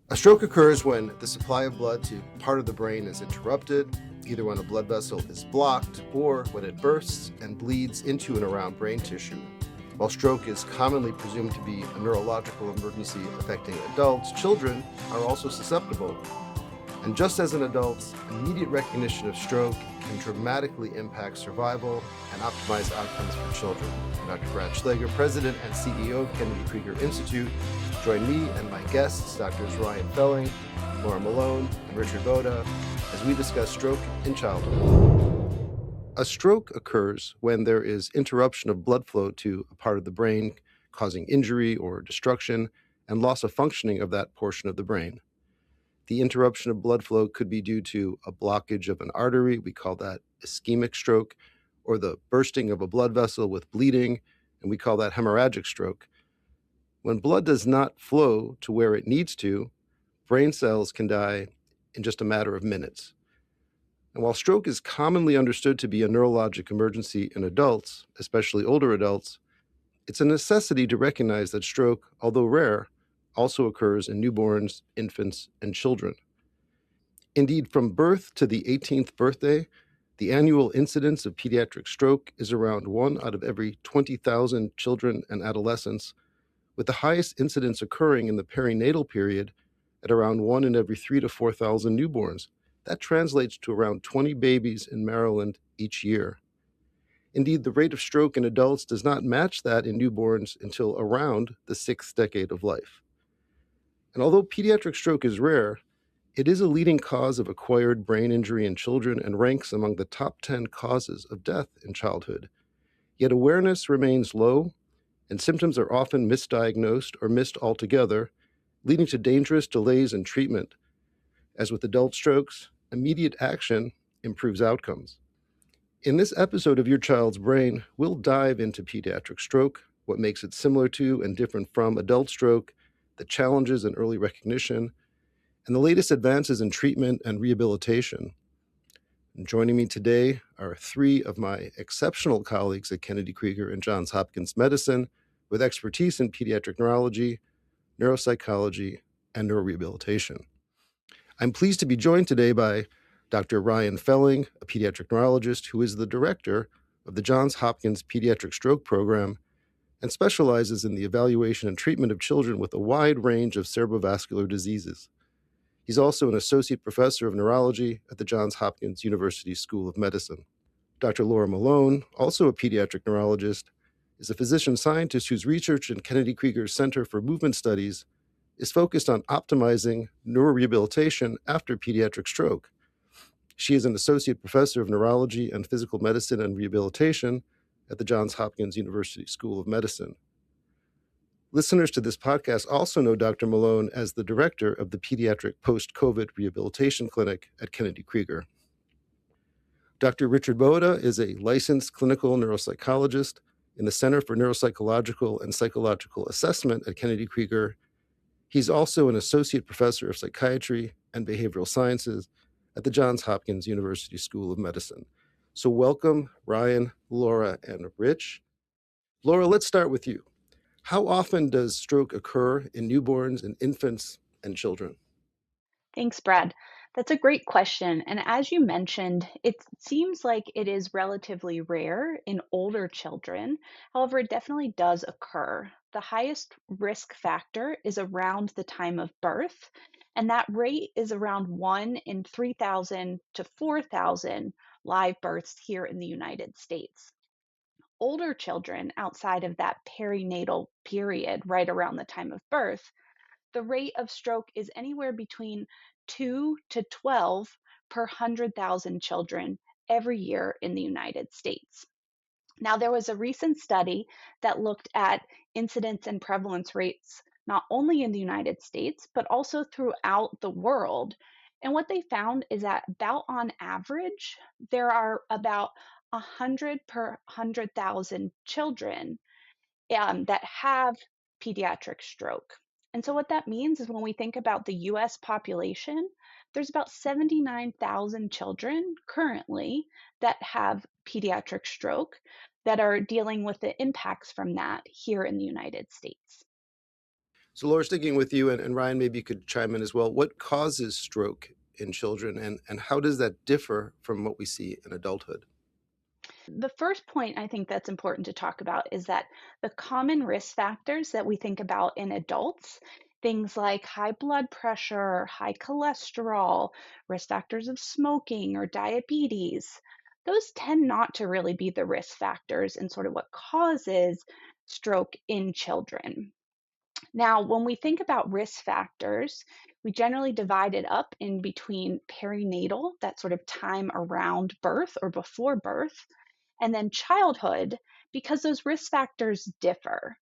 A stroke occurs when the supply of blood to part of the brain is interrupted, either when a blood vessel is blocked or when it bursts and bleeds into and around brain tissue. While stroke is commonly presumed to be a neurological emergency affecting adults, children are also susceptible. And just as in adults, immediate recognition of stroke can dramatically impact survival and optimize outcomes for children. Dr. Brad Schlaggar, President and CEO of Kennedy Krieger Institute, join me and my guests, Drs. Ryan Felling, Laura Malone, and Richard Boada, as we discuss stroke in childhood. A stroke occurs when there is interruption of blood flow to a part of the brain, causing injury or destruction and loss of functioning of that portion of the brain. The interruption of blood flow could be due to a blockage of an artery, we call that ischemic stroke, or the bursting of a blood vessel with bleeding, and we call that hemorrhagic stroke. When blood does not flow to where it needs to, brain cells can die in just a matter of minutes. And while stroke is commonly understood to be a neurologic emergency in adults, especially older adults, it's a necessity to recognize that stroke, although rare, also occurs in newborns, infants, and children. Indeed, from birth to the 18th birthday, the annual incidence of pediatric stroke is around 1 out of every 20,000 children and adolescents, with the highest incidence occurring in the perinatal period at around 1 in every 3,000 to 4,000 newborns. That translates to around 20 babies in Maryland each year. Indeed, the rate of stroke in adults does not match that in newborns until around the 6th decade of life. And although pediatric stroke is rare, it is a leading cause of acquired brain injury in children and ranks among the top 10 causes of death in childhood. Yet awareness remains low, and symptoms are often misdiagnosed or missed altogether, leading to dangerous delays in treatment. As with adult strokes, immediate action improves outcomes. In this episode of Your Child's Brain, we'll dive into pediatric stroke, what makes it similar to and different from adult stroke, the challenges in early recognition, and the latest advances in treatment and rehabilitation. And joining me today are three of my exceptional colleagues at Kennedy Krieger and Johns Hopkins Medicine with expertise in pediatric neurology, neuropsychology, and neurorehabilitation. I'm pleased to be joined today by Dr. Ryan Felling, a pediatric neurologist who is the director of the Johns Hopkins Pediatric Stroke Program and specializes in the evaluation and treatment of children with a wide range of cerebrovascular diseases. He's also an associate professor of neurology at the Johns Hopkins University School of Medicine. Dr. Laura Malone, also a pediatric neurologist, is a physician scientist whose research in Kennedy Krieger's Center for Movement Studies is focused on optimizing neurorehabilitation after pediatric stroke. She is an associate professor of neurology and physical medicine and rehabilitation at the Johns Hopkins University School of Medicine. Listeners to this podcast also know Dr. Malone as the director of the Pediatric Post-COVID Rehabilitation Clinic at Kennedy Krieger. Dr. Richard Boada is a licensed clinical neuropsychologist in the Center for Neuropsychological and Psychological Assessment at Kennedy Krieger. He's also an associate professor of psychiatry and behavioral sciences at the Johns Hopkins University School of Medicine. So welcome, Ryan, Laura, and Rich. Laura, let's start with you. How often does stroke occur in newborns and infants and children? Thanks, Brad. That's a great question. And as you mentioned, it seems like it is relatively rare in older children. However, it definitely does occur. The highest risk factor is around the time of birth, and that rate is around 1 in 3,000 to 4,000 live births here in the United States. Older children outside of that perinatal period, right around the time of birth, the rate of stroke is anywhere between 2 to 12 per 100,000 children every year in the United States. Now, there was a recent study that looked at incidence and prevalence rates not only in the United States, but also throughout the world. And what they found is that about on average, there are about 100 per 100,000 children that have pediatric stroke. And so, what that means is when we think about the US population, there's about 79,000 children currently that have pediatric stroke that are dealing with the impacts from that here in the United States. So, Laura, sticking with you, and Ryan, maybe you could chime in as well. What causes stroke in children, and how does that differ from what we see in adulthood? The first point I think that's important to talk about is that the common risk factors that we think about in adults, things like high blood pressure, high cholesterol, risk factors of smoking or diabetes, those tend not to really be the risk factors in sort of what causes stroke in children. Now, when we think about risk factors, we generally divide it up in between perinatal, that sort of time around birth or before birth, and then childhood, because those risk factors differ.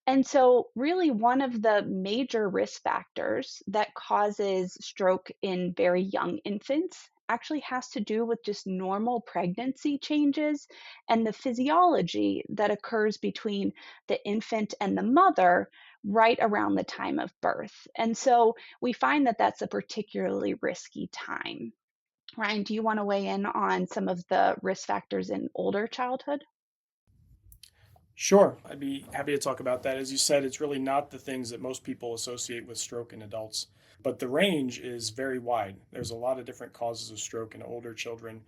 And so, really, one of the major risk factors that causes stroke in very young infants actually has to do with just normal pregnancy changes and the physiology that occurs between the infant and the mother right around the time of birth. And so, we find that that's a particularly risky time. Ryan, do you want to weigh in on some of the risk factors in older childhood? Sure, I'd be happy to talk about that. As you said, it's really not the things that most people associate with stroke in adults, but the range is very wide. There's a lot of different causes of stroke in older children,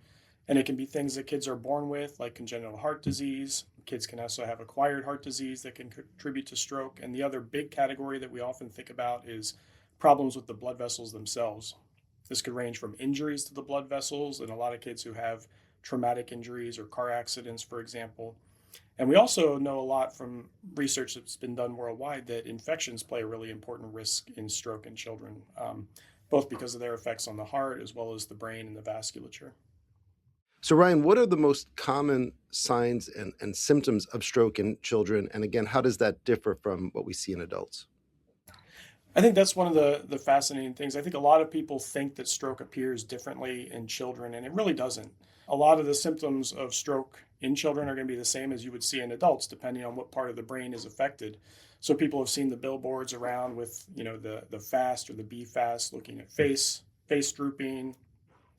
and it can be things that kids are born with, like congenital heart disease. Kids can also have acquired heart disease that can contribute to stroke. And the other big category that we often think about is problems with the blood vessels themselves. This could range from injuries to the blood vessels, and a lot of kids who have traumatic injuries or car accidents, for example. And we also know a lot from research that's been done worldwide that infections play a really important risk in stroke in children, both because of their effects on the heart as well as the brain and the vasculature. So, Ryan, what are the most common signs and symptoms of stroke in children? And again, how does that differ from what we see in adults? I think that's one of the fascinating things. I think a lot of people think that stroke appears differently in children, and it really doesn't. A lot of the symptoms of stroke in children are going to be the same as you would see in adults, depending on what part of the brain is affected. So people have seen the billboards around with, the FAST or the B fast, looking at face drooping,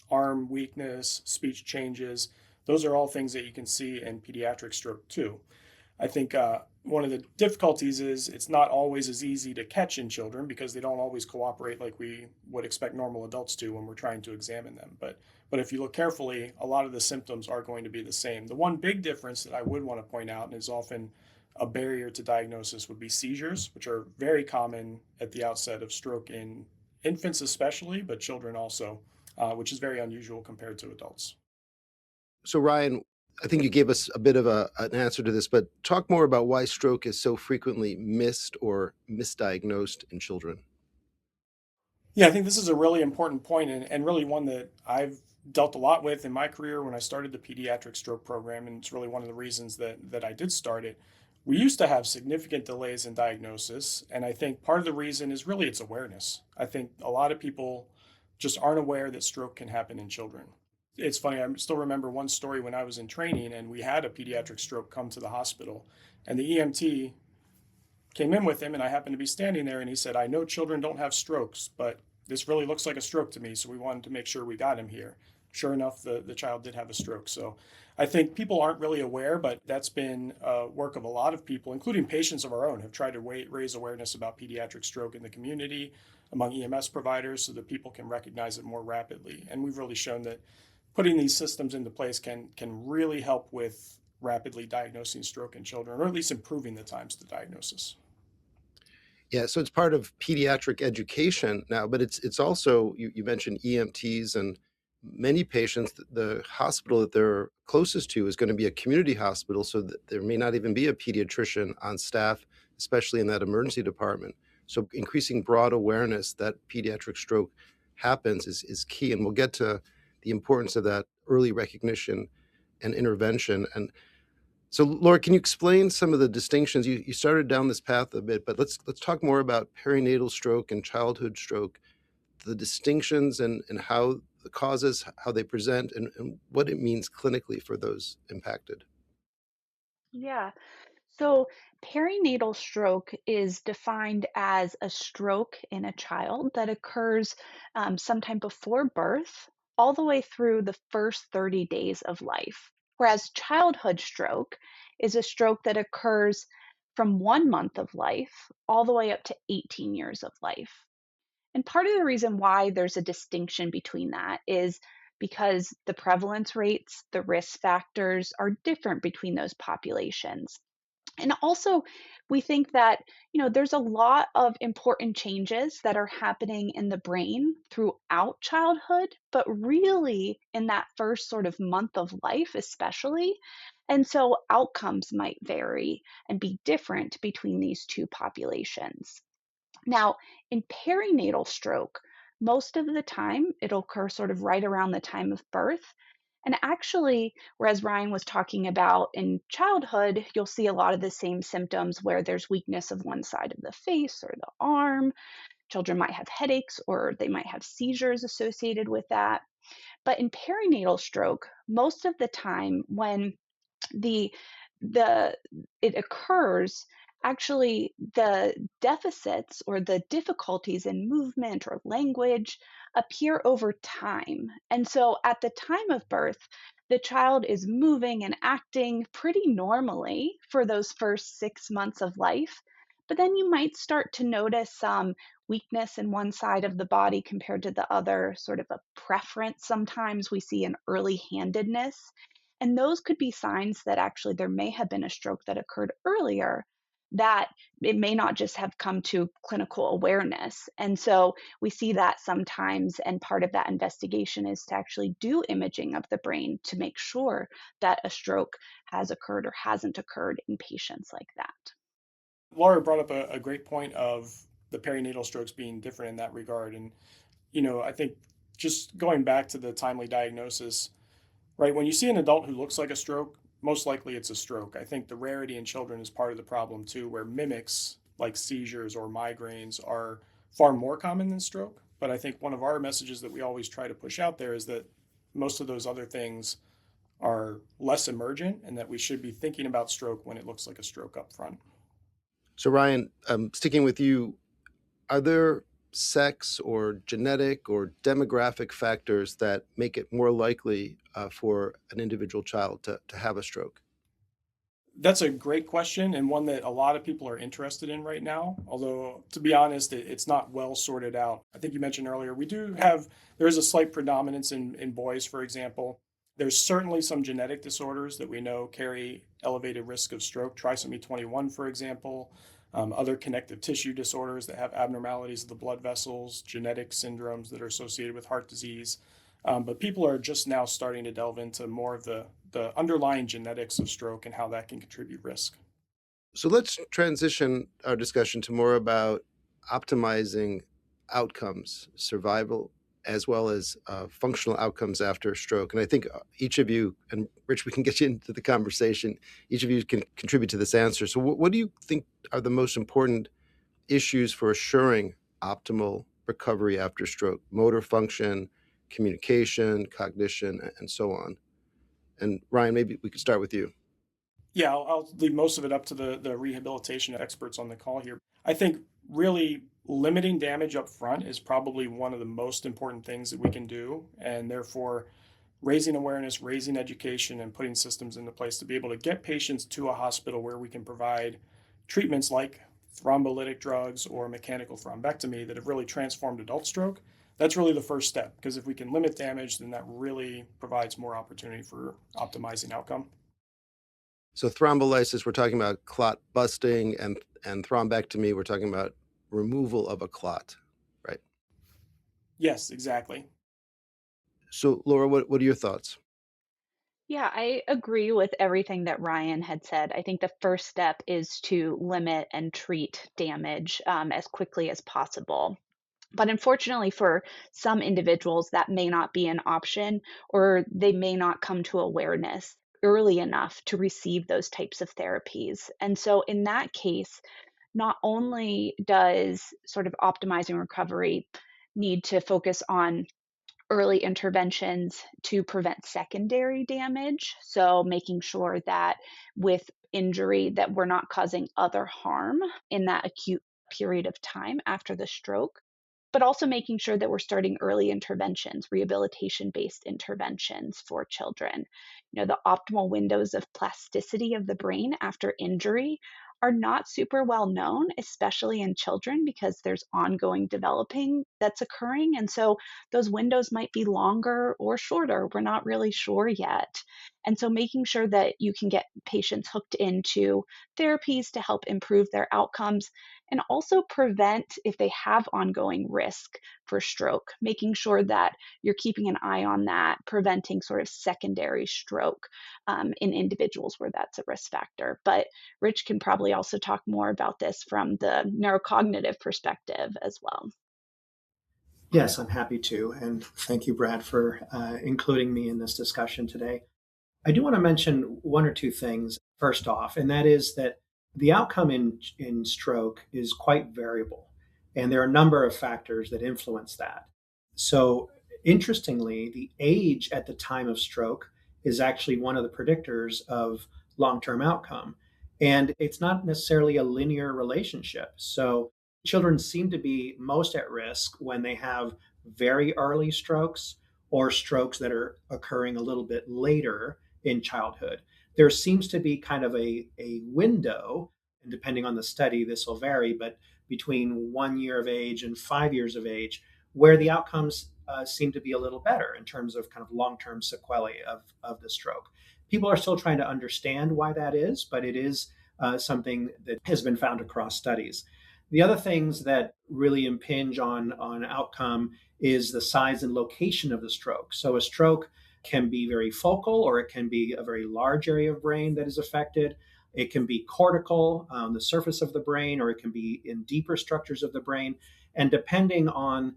arm weakness, speech changes. Those are all things that you can see in pediatric stroke too. I think one of the difficulties is it's not always as easy to catch in children because they don't always cooperate like we would expect normal adults to when we're trying to examine them. But if you look carefully, a lot of the symptoms are going to be the same. The one big difference that I would want to point out and is often a barrier to diagnosis would be seizures, which are very common at the outset of stroke in infants especially, but children also, which is very unusual compared to adults. So, Ryan, I think you gave us a bit of an answer to this, but talk more about why stroke is so frequently missed or misdiagnosed in children. Yeah, I think this is a really important point and really one that I've dealt a lot with in my career when I started the pediatric stroke program. And it's really one of the reasons that I did start it. We used to have significant delays in diagnosis. And I think part of the reason is really its awareness. I think a lot of people just aren't aware that stroke can happen in children. It's funny, I still remember one story when I was in training and we had a pediatric stroke come to the hospital. And the EMT came in with him, and I happened to be standing there, and he said, "I know children don't have strokes, but this really looks like a stroke to me, so we wanted to make sure we got him here." Sure enough, the child did have a stroke. So I think people aren't really aware, but that's been work of a lot of people, including patients of our own, have tried to raise awareness about pediatric stroke in the community among EMS providers so that people can recognize it more rapidly. And we've really shown that putting these systems into place can really help with rapidly diagnosing stroke in children, or at least improving the times to diagnosis. Yeah, so it's part of pediatric education now, but it's also you mentioned EMTs and many patients. The hospital that they're closest to is going to be a community hospital, so that there may not even be a pediatrician on staff, especially in that emergency department. So increasing broad awareness that pediatric stroke happens is key, and we'll get to the importance of that early recognition and intervention. And so, Laura, can you explain some of the distinctions? You started down this path a bit, but let's talk more about perinatal stroke and childhood stroke, the distinctions and how the causes, how they present, and what it means clinically for those impacted. Yeah. So, perinatal stroke is defined as a stroke in a child that occurs sometime before birth, all the way through the first 30 days of life. Whereas childhood stroke is a stroke that occurs from 1 month of life all the way up to 18 years of life. And part of the reason why there's a distinction between that is because the prevalence rates, the risk factors are different between those populations. And also, we think that, there's a lot of important changes that are happening in the brain throughout childhood, but really in that first sort of month of life, especially. And so outcomes might vary and be different between these two populations. Now, in perinatal stroke, most of the time it'll occur sort of right around the time of birth. And actually, whereas Ryan was talking about in childhood, you'll see a lot of the same symptoms where there's weakness of one side of the face or the arm. Children might have headaches or they might have seizures associated with that. But in perinatal stroke, most of the time when the the it occurs, actually the deficits or the difficulties in movement or language appear over time. And so at the time of birth, the child is moving and acting pretty normally for those first 6 months of life. But then you might start to notice some weakness in one side of the body compared to the other, sort of a preference. Sometimes we see an early handedness, and those could be signs that actually there may have been a stroke that occurred earlier, that it may not just have come to clinical awareness. And so we see that sometimes, and part of that investigation is to actually do imaging of the brain to make sure that a stroke has occurred or hasn't occurred in patients like that. Laura brought up a great point of the perinatal strokes being different in that regard. And, I think just going back to the timely diagnosis, right? When you see an adult who looks like a stroke, most likely it's a stroke. I think the rarity in children is part of the problem too, where mimics like seizures or migraines are far more common than stroke. But I think one of our messages that we always try to push out there is that most of those other things are less emergent and that we should be thinking about stroke when it looks like a stroke up front. So, Ryan, sticking with you, are there sex or genetic or demographic factors that make it more likely for an individual child to have a stroke? That's a great question and one that a lot of people are interested in right now. Although, to be honest, it's not well sorted out. I think you mentioned earlier, there is a slight predominance in boys, for example. There's certainly some genetic disorders that we know carry elevated risk of stroke, trisomy 21, for example, other connective tissue disorders that have abnormalities of the blood vessels, genetic syndromes that are associated with heart disease. But people are just now starting to delve into more of the underlying genetics of stroke and how that can contribute risk. So let's transition our discussion to more about optimizing outcomes, survival, as well as functional outcomes after stroke. And I think each of you, and Rich, we can get you into the conversation, each of you can contribute to this answer. So what do you think are the most important issues for assuring optimal recovery after stroke? Motor function, communication, cognition, and so on. And Ryan, maybe we could start with you. Yeah, I'll leave most of it up to the rehabilitation experts on the call here. I think really limiting damage up front is probably one of the most important things that we can do. And therefore, raising awareness, raising education, and putting systems into place to be able to get patients to a hospital where we can provide treatments like thrombolytic drugs or mechanical thrombectomy that have really transformed adult stroke. That's really the first step, because if we can limit damage, then that really provides more opportunity for optimizing outcome. So thrombolysis, we're talking about clot busting, and thrombectomy, we're talking about removal of a clot, right? Yes, exactly. So Laura, what are your thoughts? Yeah, I agree with everything that Ryan had said. I think the first step is to limit and treat damage as quickly as possible. But unfortunately, for some individuals, that may not be an option, or they may not come to awareness early enough to receive those types of therapies. And so, in that case, not only does sort of optimizing recovery need to focus on early interventions to prevent secondary damage, so making sure that with injury that we're not causing other harm in that acute period of time after the stroke, but also making sure that we're starting early interventions, rehabilitation based interventions for children. The optimal windows of plasticity of the brain after injury are not super well known, especially in children, because there's ongoing developing that's occurring. And so those windows might be longer or shorter. We're not really sure yet. And so making sure that you can get patients hooked into therapies to help improve their outcomes and also prevent if they have ongoing risk for stroke, making sure that you're keeping an eye on that, preventing sort of secondary stroke in individuals where that's a risk factor. But Rich can probably also talk more about this from the neurocognitive perspective as well. Yes, I'm happy to. And thank you, Brad, for including me in this discussion today. I do want to mention one or two things first off, and that is that the outcome in stroke is quite variable. And there are a number of factors that influence that. So, interestingly, the age at the time of stroke is actually one of the predictors of long term outcome. And it's not necessarily a linear relationship. So, children seem to be most at risk when they have very early strokes or strokes that are occurring a little bit later in childhood. There seems to be kind of a window, and depending on the study, this will vary, but between 1 year of age and 5 years of age, where the outcomes seem to be a little better in terms of kind of long term sequelae of the stroke. People are still trying to understand why that is, but it is something that has been found across studies. The other things that really impinge on outcome is the size and location of the stroke. So a stroke can be very focal, or it can be a very large area of brain that is affected. It can be cortical on the surface of the brain, or it can be in deeper structures of the brain. And depending on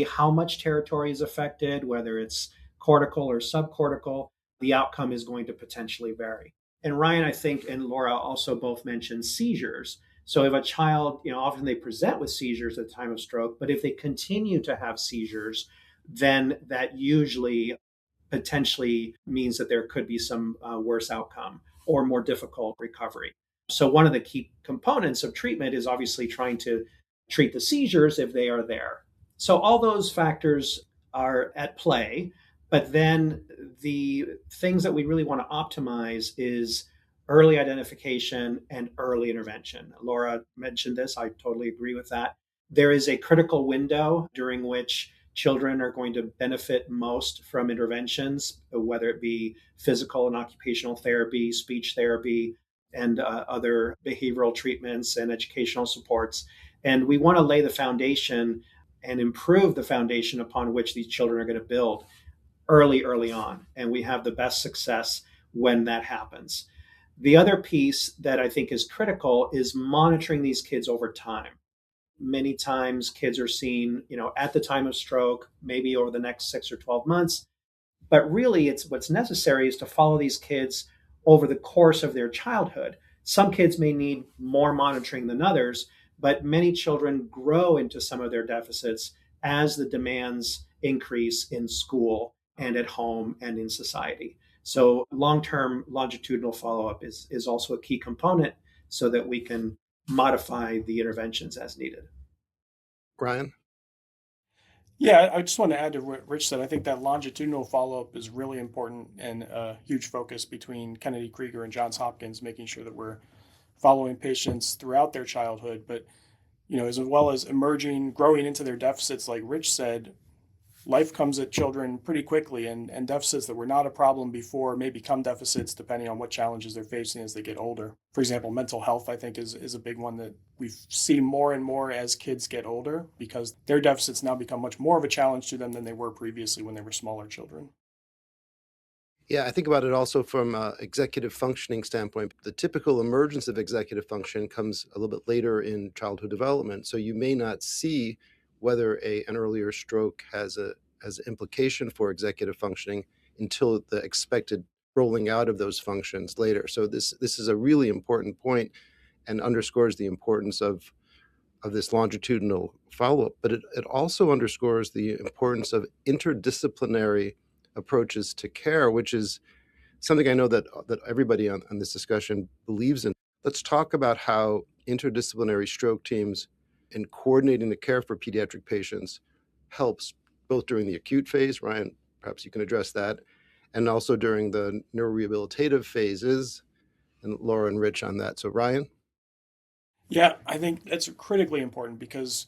how much territory is affected, whether it's cortical or subcortical, the outcome is going to potentially vary. And Ryan, I think, and Laura also both mentioned seizures. So if a child, often they present with seizures at the time of stroke, but if they continue to have seizures, then that usually potentially means that there could be some worse outcome or more difficult recovery. So one of the key components of treatment is obviously trying to treat the seizures if they are there. So all those factors are at play, but then the things that we really want to optimize is early identification and early intervention. Laura mentioned this. I totally agree with that. There is a critical window during which children are going to benefit most from interventions, whether it be physical and occupational therapy, speech therapy, and other behavioral treatments and educational supports. And we want to lay the foundation and improve the foundation upon which these children are going to build early on. And we have the best success when that happens. The other piece that I think is critical is monitoring these kids over time. Many times kids are seen, at the time of stroke, maybe over the next 6 or 12 months. But really, it's what's necessary is to follow these kids over the course of their childhood. Some kids may need more monitoring than others, but many children grow into some of their deficits as the demands increase in school and at home and in society. So long-term longitudinal follow-up is also a key component so that we can modify the interventions as needed. Ryan? Yeah, I just want to add to what Rich said. I think that longitudinal follow-up is really important and a huge focus between Kennedy Krieger and Johns Hopkins, making sure that we're following patients throughout their childhood, but as well as emerging, growing into their deficits, like Rich said, life comes at children pretty quickly, and deficits that were not a problem before may become deficits depending on what challenges they're facing as they get older. For example, mental health, I think, is a big one that we see more and more as kids get older because their deficits now become much more of a challenge to them than they were previously when they were smaller children. Yeah, I think about it also from an executive functioning standpoint. The typical emergence of executive function comes a little bit later in childhood development. So you may not see whether an earlier stroke has an implication for executive functioning until the expected rolling out of those functions later. So this is a really important point and underscores the importance of this longitudinal follow-up. But it also underscores the importance of interdisciplinary approaches to care, which is something I know that everybody on this discussion believes in. Let's talk about how interdisciplinary stroke teams and coordinating the care for pediatric patients helps both during the acute phase. Ryan, perhaps you can address that, and also during the neurorehabilitative phases, and Laura and Rich on that. So Ryan? Yeah, I think that's critically important because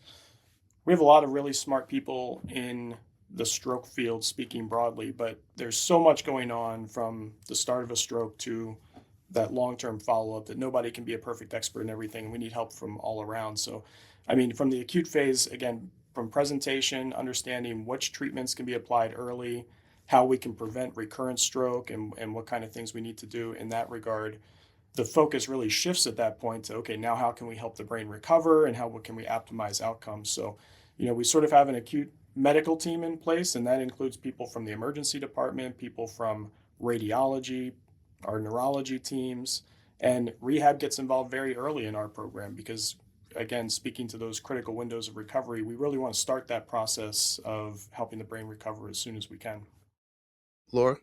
we have a lot of really smart people in the stroke field, speaking broadly, but there's so much going on from the start of a stroke to that long-term follow-up that nobody can be a perfect expert in everything. We need help from all around. So, I mean, from the acute phase, again, from presentation, understanding which treatments can be applied early, how we can prevent recurrent stroke, and what kind of things we need to do in that regard. The focus really shifts at that point to, okay, now how can we help the brain recover and how can we optimize outcomes? So, we sort of have an acute medical team in place, and that includes people from the emergency department, people from radiology, our neurology teams, and rehab gets involved very early in our program because, again, speaking to those critical windows of recovery, we really want to start that process of helping the brain recover as soon as we can. Laura?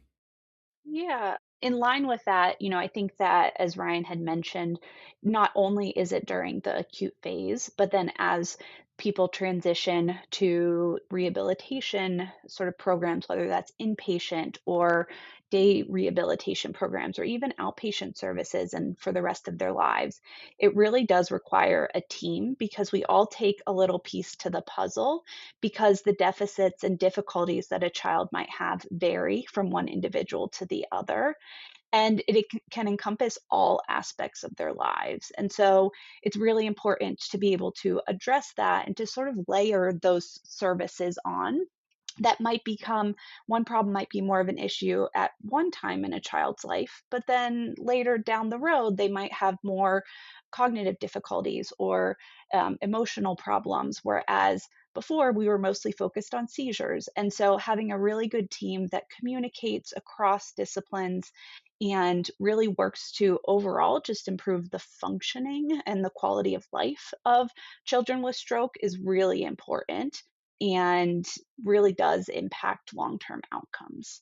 Yeah, in line with that, I think that as Ryan had mentioned, not only is it during the acute phase, but then as people transition to rehabilitation sort of programs, whether that's inpatient or day rehabilitation programs or even outpatient services and for the rest of their lives, it really does require a team because we all take a little piece to the puzzle because the deficits and difficulties that a child might have vary from one individual to the other. And can encompass all aspects of their lives. And so it's really important to be able to address that and to sort of layer those services on that might become one problem might be more of an issue at one time in a child's life, but then later down the road, they might have more cognitive difficulties or emotional problems, whereas before we were mostly focused on seizures. And so having a really good team that communicates across disciplines and really works to overall just improve the functioning and the quality of life of children with stroke is really important and really does impact long-term outcomes.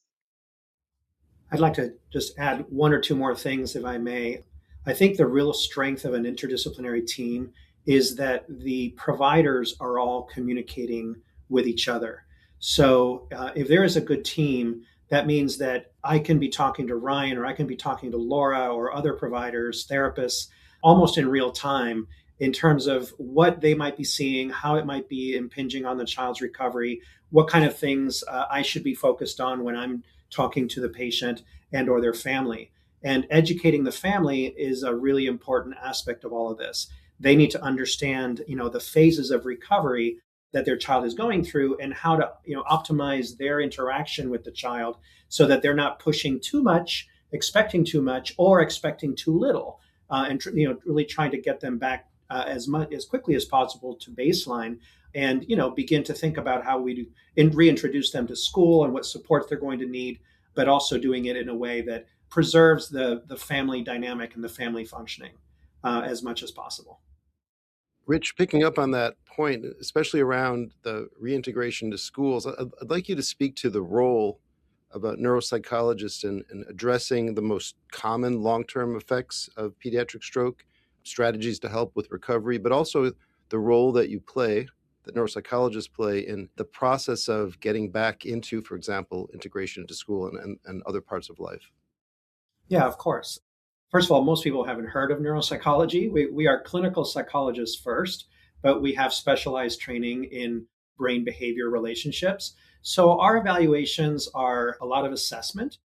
I'd like to just add one or two more things, if I may. I think the real strength of an interdisciplinary team is that the providers are all communicating with each other. So if there is a good team, that means that I can be talking to Ryan or I can be talking to Laura or other providers, therapists, almost in real time in terms of what they might be seeing, how it might be impinging on the child's recovery, what kind of things I should be focused on when I'm talking to the patient and or their family. And educating the family is a really important aspect of all of this. They need to understand, the phases of recovery that their child is going through and how to, optimize their interaction with the child so that they're not pushing too much, expecting too much, or expecting too little, and really trying to get them back as quickly as possible to baseline, and begin to think about how we do reintroduce them to school and what supports they're going to need, but also doing it in a way that preserves the family dynamic and the family functioning as much as possible. Rich, picking up on that point, especially around the reintegration to schools, I'd like you to speak to the role of a neuropsychologist in addressing the most common long-term effects of pediatric stroke, strategies to help with recovery, but also the role that you play, that neuropsychologists play in the process of getting back into, for example, integration into school and other parts of life. Yeah, of course. First of all, most people haven't heard of neuropsychology. We are clinical psychologists first, but we have specialized training in brain behavior relationships. So our evaluations are a lot of assessment.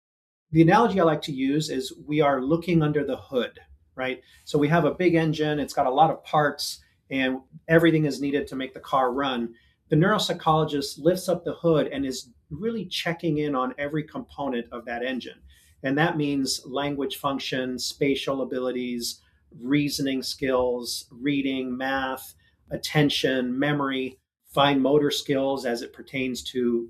The analogy I like to use is we are looking under the hood, right? So we have a big engine, it's got a lot of parts, and everything is needed to make the car run. The neuropsychologist lifts up the hood and is really checking in on every component of that engine. And that means language function, spatial abilities, reasoning skills, reading, math, attention, memory, fine motor skills as it pertains to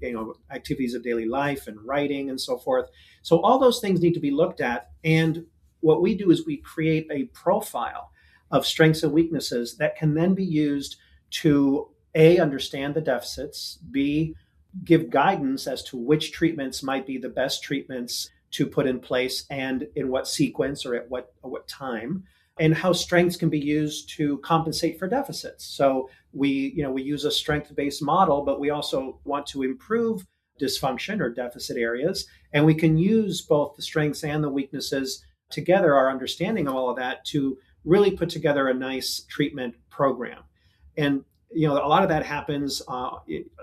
activities of daily life and writing and so forth. So all those things need to be looked at. And what we do is we create a profile of strengths and weaknesses that can then be used to A, understand the deficits, B, give guidance as to which treatments might be the best treatments to put in place and in what sequence or at what time, and how strengths can be used to compensate for deficits. So we use a strength-based model, but we also want to improve dysfunction or deficit areas, and we can use both the strengths and the weaknesses together, our understanding of all of that, to really put together a nice treatment program. And a lot of that happens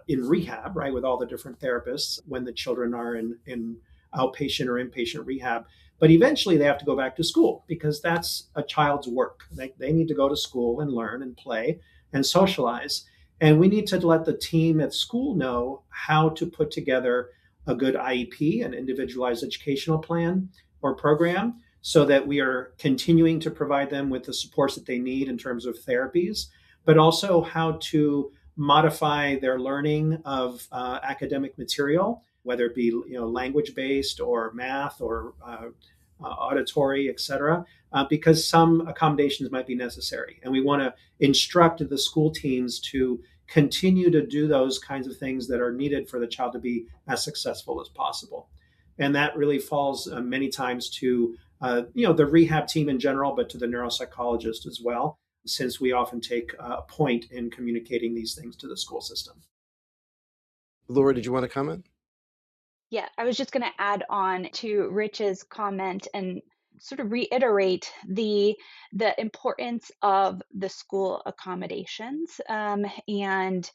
in rehab, right, with all the different therapists when the children are in outpatient or inpatient rehab. But eventually they have to go back to school because that's a child's work. They need to go to school and learn and play and socialize. And we need to let the team at school know how to put together a good IEP, an individualized educational plan or program, so that we are continuing to provide them with the supports that they need in terms of therapies, but also how to modify their learning of academic material, whether it be language-based or math or auditory, et cetera, because some accommodations might be necessary. And we want to instruct the school teams to continue to do those kinds of things that are needed for the child to be as successful as possible. And that really falls many times to the rehab team in general, but to the neuropsychologist as well, since we often take a point in communicating these things to the school system. Laura, did you want to comment? Yeah, I was just going to add on to Rich's comment and sort of reiterate the importance of the school accommodations. And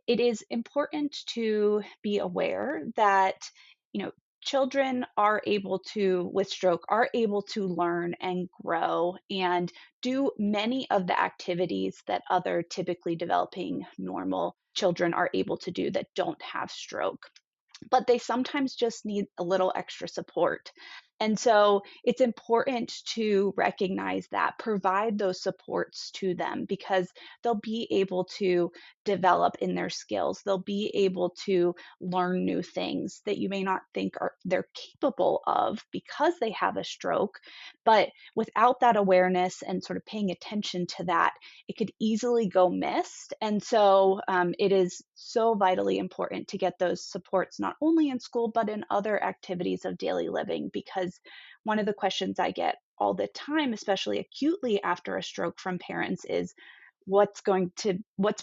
it is important to be aware that, you know, children are able to, with stroke, are able to learn and grow and do many of the activities that other typically developing normal children are able to do that don't have stroke, but they sometimes just need a little extra support. And so it's important to recognize that, provide those supports to them because they'll be able to develop in their skills. They'll be able to learn new things that you may not think are they're capable of because they have a stroke. But without that awareness and sort of paying attention to that, it could easily go missed. And so it is so vitally important to get those supports not only in school, but in other activities of daily living. Because one of the questions I get all the time, especially acutely after a stroke from parents, is what's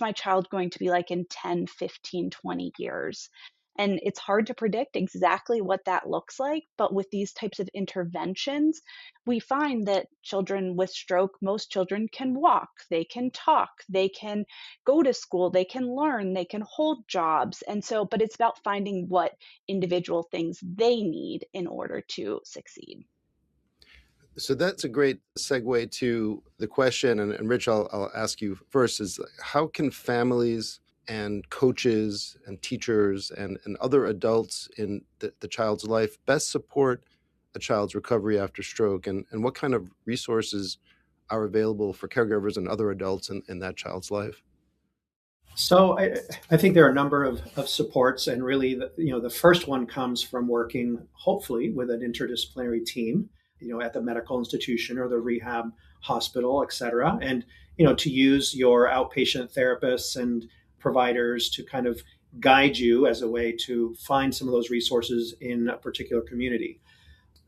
my child going to be like in 10, 15, 20 years? And it's hard to predict exactly what that looks like. But with these types of interventions, we find that children with stroke, most children can walk, they can talk, they can go to school, they can learn, they can hold jobs. And so, but it's about finding what individual things they need in order to succeed. So that's a great segue to the question. And Rich, I'll ask you first, is how can families and coaches and teachers and other adults in the child's life best support a child's recovery after stroke? And what kind of resources are available for caregivers and other adults in that child's life? So I think there are a number of supports, and really, the first one comes from working, hopefully, with an interdisciplinary team, at the medical institution or the rehab hospital, et cetera, and to use your outpatient therapists and providers to kind of guide you as a way to find some of those resources in a particular community.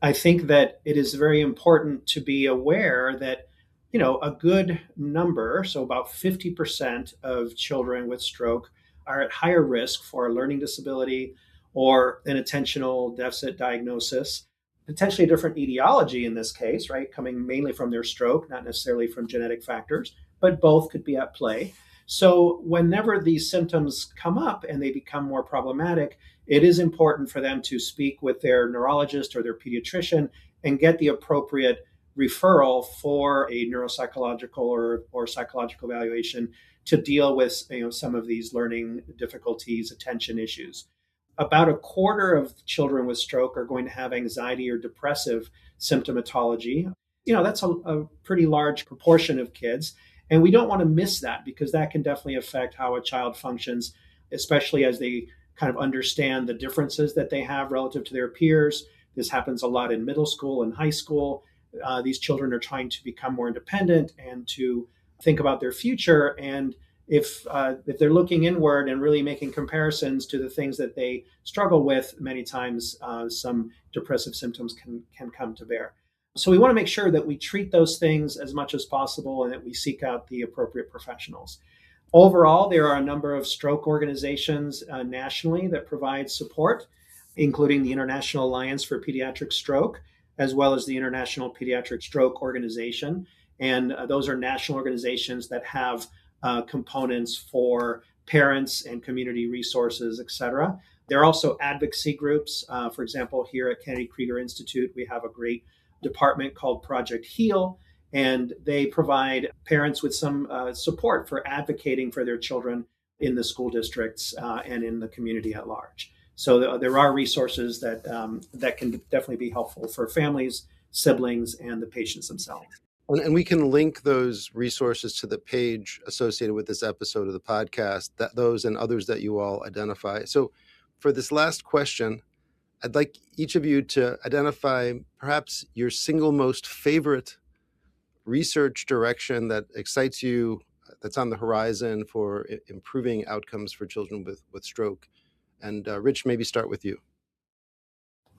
I think that it is very important to be aware that a good number, so about 50% of children with stroke are at higher risk for a learning disability or an attentional deficit diagnosis, potentially a different etiology in this case, right? Coming mainly from their stroke, not necessarily from genetic factors, but both could be at play. So whenever these symptoms come up and they become more problematic, it is important for them to speak with their neurologist or their pediatrician and get the appropriate referral for a neuropsychological or psychological evaluation to deal with some of these learning difficulties, attention issues. About a quarter of children with stroke are going to have anxiety or depressive symptomatology. That's a pretty large proportion of kids. And we don't want to miss that because that can definitely affect how a child functions, especially as they kind of understand the differences that they have relative to their peers. This happens a lot in middle school and high school. These children are trying to become more independent and to think about their future. And if they're looking inward and really making comparisons to the things that they struggle with, many times some depressive symptoms can come to bear. So we want to make sure that we treat those things as much as possible and that we seek out the appropriate professionals. Overall, there are a number of stroke organizations nationally that provide support, including the International Alliance for Pediatric Stroke, as well as the International Pediatric Stroke Organization. And those are national organizations that have components for parents and community resources, et cetera. There are also advocacy groups. For example, here at Kennedy Krieger Institute, we have a great department called Project Heal, and they provide parents with some support for advocating for their children in the school districts and in the community at large. So there are resources that can definitely be helpful for families, siblings, and the patients themselves. And we can link those resources to the page associated with this episode of the podcast, those and others that you all identify. So for this last question, I'd like each of you to identify perhaps your single most favorite research direction that excites you, that's on the horizon for improving outcomes for children with stroke. And Rich, maybe start with you.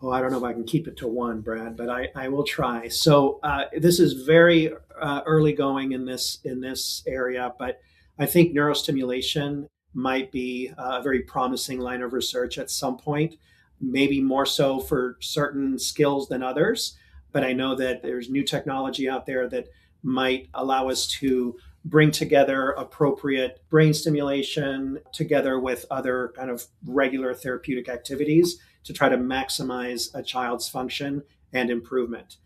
Oh, I don't know if I can keep it to one, Brad, but I will try. So this is very early going in this area, but I think neurostimulation might be a very promising line of research at some point, maybe more so for certain skills than others. But I know that there's new technology out there that might allow us to bring together appropriate brain stimulation together with other kind of regular therapeutic activities to try to maximize a child's function and improvement.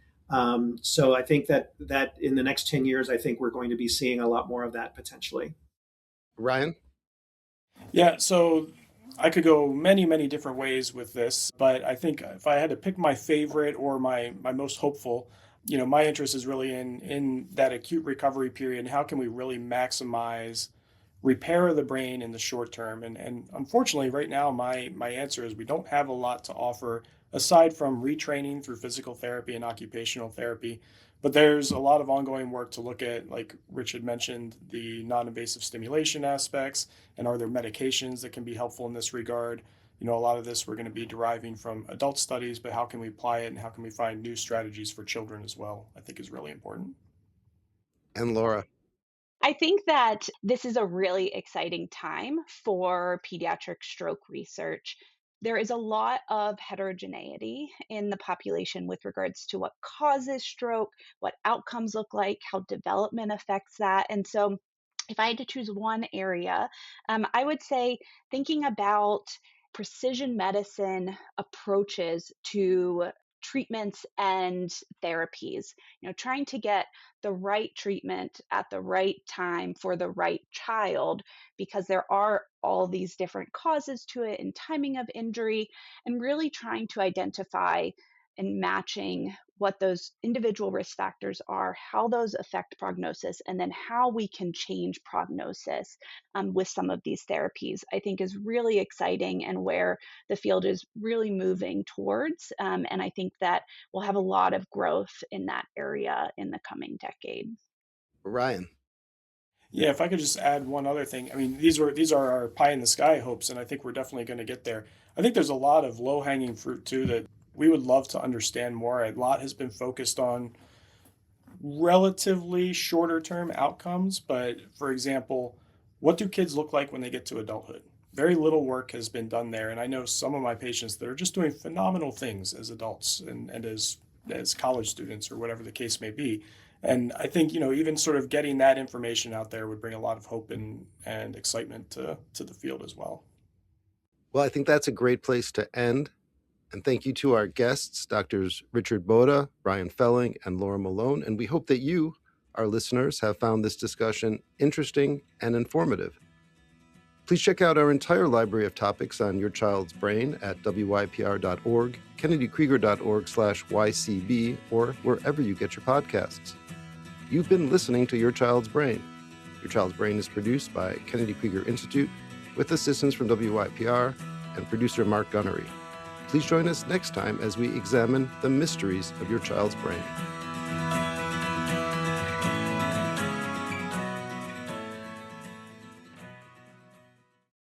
So I think that in the next 10 years, I think we're going to be seeing a lot more of that potentially. Ryan? Yeah, so I could go many, many different ways with this, but I think if I had to pick my favorite or my most hopeful, my interest is really in that acute recovery period and how can we really maximize repair of the brain in the short term. And unfortunately, right now, my answer is we don't have a lot to offer aside from retraining through physical therapy and occupational therapy. But there's a lot of ongoing work to look at, like Richard mentioned, the non-invasive stimulation aspects, and are there medications that can be helpful in this regard? A lot of this we're going to be deriving from adult studies, but how can we apply it and how can we find new strategies for children as well, I think is really important. And Laura? I think that this is a really exciting time for pediatric stroke research. There is a lot of heterogeneity in the population with regards to what causes stroke, what outcomes look like, how development affects that. And so, if I had to choose one area, I would say thinking about precision medicine approaches to treatments and therapies, trying to get the right treatment at the right time for the right child, because there are all these different causes to it and timing of injury, and really trying to identify and matching what those individual risk factors are, how those affect prognosis, and then how we can change prognosis with some of these therapies, I think is really exciting and where the field is really moving towards. And I think that we'll have a lot of growth in that area in the coming decade. Ryan? Yeah, if I could just add one other thing. I mean, these are our pie in the sky hopes, and I think we're definitely going to get there. I think there's a lot of low hanging fruit too that we would love to understand more. A lot has been focused on relatively shorter term outcomes, but for example, what do kids look like when they get to adulthood? Very little work has been done there, and I know some of my patients that are just doing phenomenal things as adults and as college students or whatever the case may be. And I think, even sort of getting that information out there would bring a lot of hope and excitement to the field as well. Well, I think that's a great place to end. And thank you to our guests, Drs. Richard Boada, Brian Felling, and Laura Malone. And we hope that you, our listeners, have found this discussion interesting and informative. Please check out our entire library of topics on your child's brain at wypr.org, kennedykrieger.org/YCB, or wherever you get your podcasts. You've been listening to Your Child's Brain. Your Child's Brain is produced by Kennedy Krieger Institute with assistance from WYPR and producer Mark Gunnery. Please join us next time as we examine the mysteries of your child's brain.